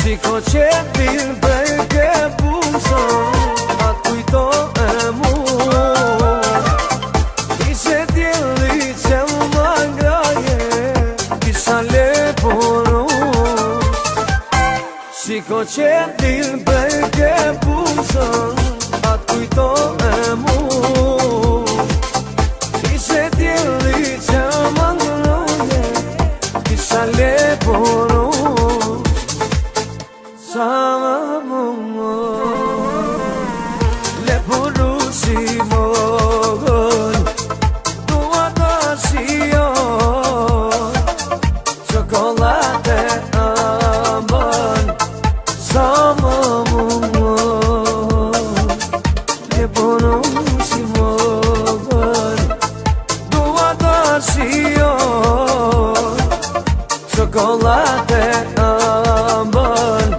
Shiko që t'bir prej ke buson, atë kujto e mu. Ishe djeli që më ngraje, kisha leporu. Shiko që t'bir prej ke buson, atë kujto e mu. Ishe djeli që më ngraje, kisha leporu. Sama mungo le purusi mogon tua tasio chocolate amban. Sama mungo le purusi mogon tua tasio chocolate amban.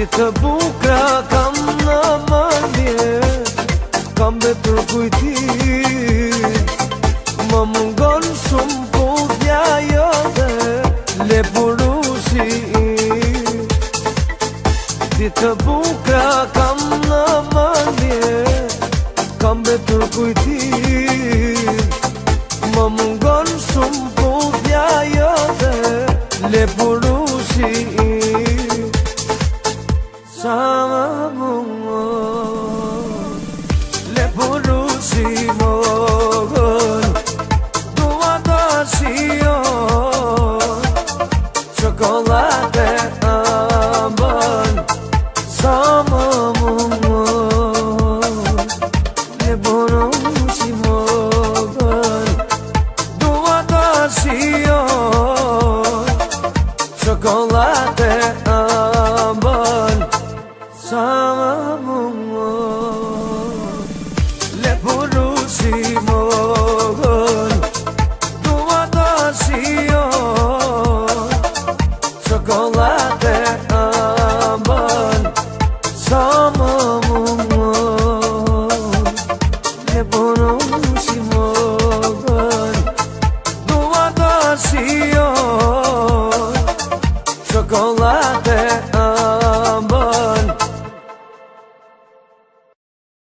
Ditë bukra kam në mëndje, kam betur kujti. Më mungon shumë pudhja jote, le purusi. Ditë bukra kam në mëndje, kam betur kujti. Më mungon shumë pudhja jote, le purusi. Sama mungo le purusi mogon tua tasio chocolate amban. Sama mungo le purusi mogon tua tasio chocolate amban. Sama mungo le purusi mogon tua tasio chocolate amban. Sama